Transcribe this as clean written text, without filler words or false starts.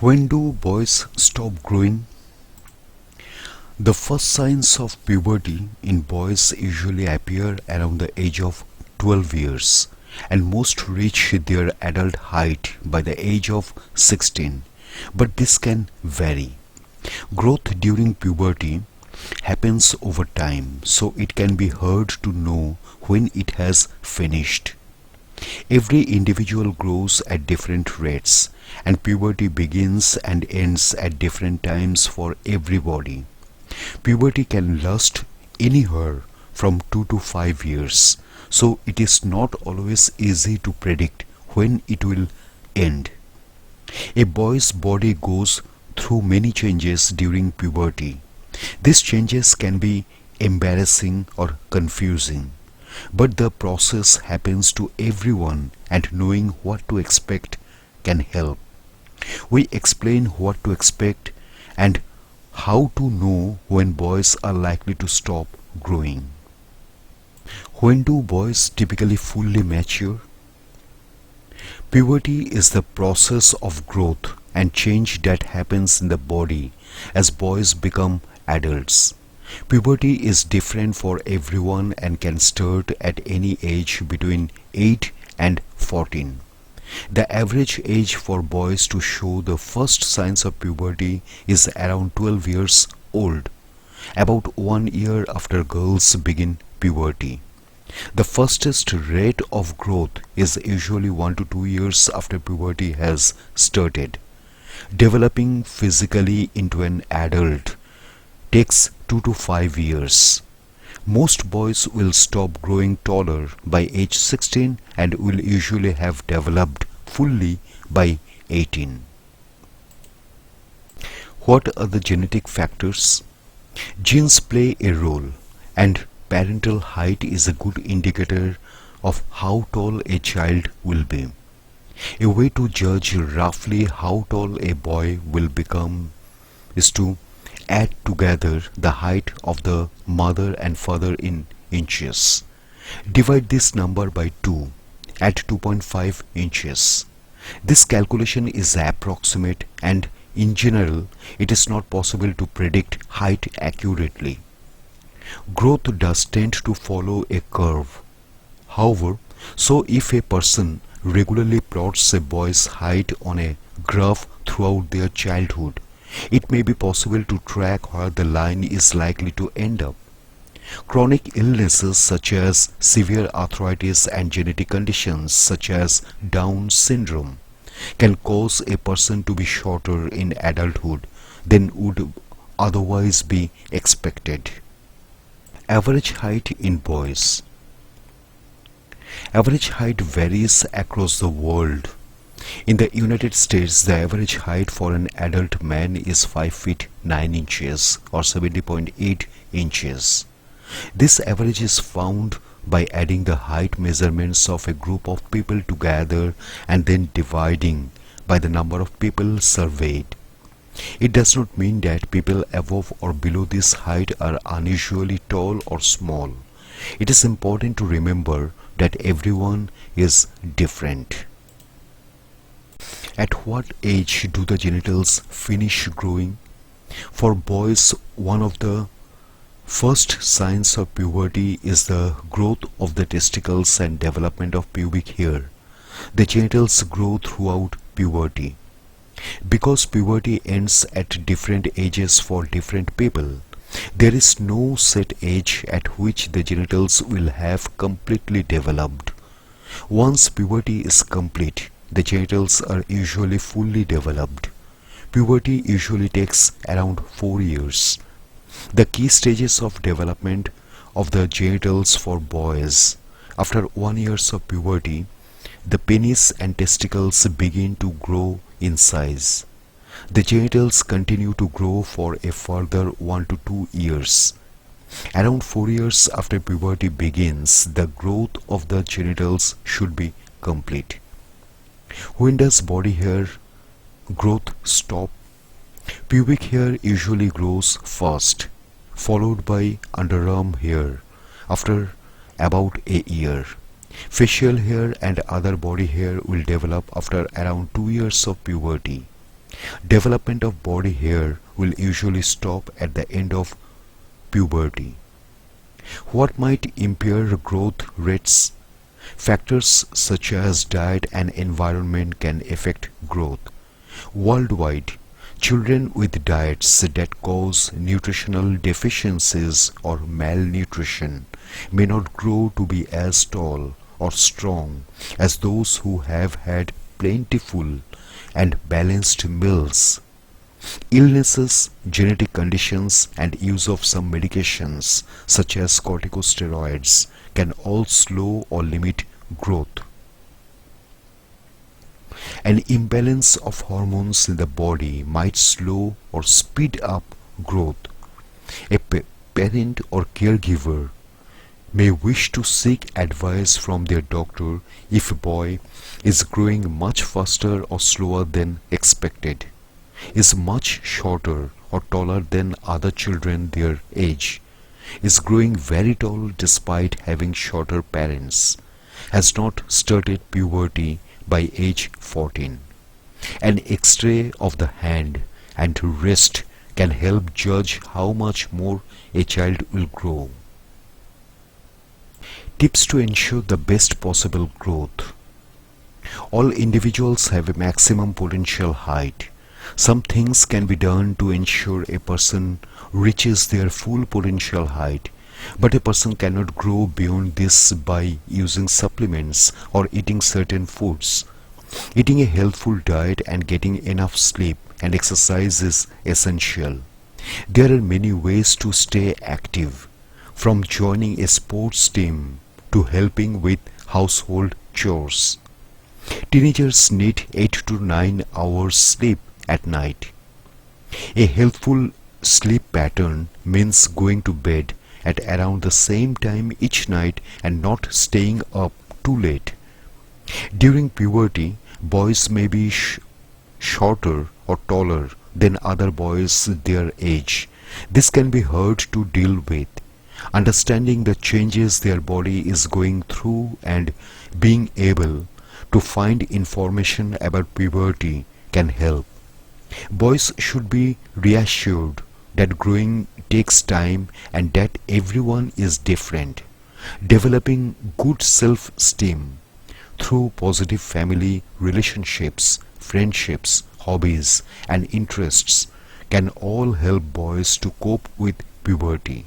When do boys stop growing? The first signs of puberty in boys usually appear around the age of 12 years, and most reach their adult height by the age of 16, but this can vary. Growth during puberty happens over time, so it can be hard to know when it has finished. Every individual grows at different rates, and puberty begins and ends at different times for everybody. Puberty can last anywhere from 2 to 5 years, so it is not always easy to predict when it will end. A boy's body goes through many changes during puberty. These changes can be embarrassing or confusing, but the process happens to everyone, and knowing what to expect can help. We explain what to expect and how to know when boys are likely to stop growing. When do boys typically fully mature? Puberty is the process of growth and change that happens in the body as boys become adults. Puberty is different for everyone and can start at any age between 8 and 14. The average age for boys to show the first signs of puberty is around 12 years old, about 1 year after girls begin puberty. The fastest rate of growth is usually 1 to 2 years after puberty has started. Developing physically into an adult takes 2 to 5 years. Most boys will stop growing taller by age 16 and will usually have developed fully by 18. What are the genetic factors? Genes play a role, and parental height is a good indicator of how tall a child will be. A way to judge roughly how tall a boy will become is to add together the height of the mother and father in inches. Divide this number by 2 at 2.5 inches. This calculation is approximate, and in general it is not possible to predict height accurately. Growth does tend to follow a curve. However, so if a person regularly plots a boy's height on a graph throughout their childhood, it may be possible to track where the line is likely to end up. Chronic illnesses such as severe arthritis and genetic conditions such as Down syndrome can cause a person to be shorter in adulthood than would otherwise be expected. Average height in boys. Average height varies across the world. In the United States, the average height for an adult man is 5 feet 9 inches or 70.8 inches. This average is found by adding the height measurements of a group of people together and then dividing by the number of people surveyed. It does not mean that people above or below this height are unusually tall or small. It is important to remember that everyone is different. At what age do the genitals finish growing? For boys, one of the first signs of puberty is the growth of the testicles and development of pubic hair. The genitals grow throughout puberty. Because puberty ends at different ages for different people, there is no set age at which the genitals will have completely developed. Once puberty is complete, the genitals are usually fully developed. Puberty usually takes around 4 years. The key stages of development of the genitals for boys. After 1 year of puberty, the penis and testicles begin to grow in size. The genitals continue to grow for a further 1 to 2 years. Around 4 years after puberty begins, the growth of the genitals should be complete. When does body hair growth stop? Pubic hair usually grows first, followed by underarm hair after about a year. Facial hair and other body hair will develop after around 2 years of puberty. Development of body hair will usually stop at the end of puberty. What might impair growth rates? Factors such as diet and environment can affect growth. Worldwide, children with diets that cause nutritional deficiencies or malnutrition may not grow to be as tall or strong as those who have had plentiful and balanced meals. Illnesses, genetic conditions, and use of some medications such as corticosteroids can all slow or limit growth. An imbalance of hormones in the body might slow or speed up growth. A parent or caregiver may wish to seek advice from their doctor if a boy is growing much faster or slower than expected, is much shorter or taller than other children their age, is growing very tall despite having shorter parents, has not started puberty by age 14. An X-ray of the hand and wrist can help judge how much more a child will grow. Tips to ensure the best possible growth. All individuals have a maximum potential height. Some things can be done to ensure a person reaches their full potential height, but a person cannot grow beyond this by using supplements or eating certain foods. Eating a healthful diet and getting enough sleep and exercise is essential. There are many ways to stay active, from joining a sports team to helping with household chores. Teenagers need 8 to 9 hours sleep at night. A healthful sleep pattern means going to bed at around the same time each night and not staying up too late. During puberty, boys may be shorter or taller than other boys their age. This can be hard to deal with. Understanding the changes their body is going through and being able to find information about puberty can help. Boys should be reassured that growing takes time and that everyone is different. Developing good self-esteem through positive family relationships, friendships, hobbies, and interests can all help boys to cope with puberty.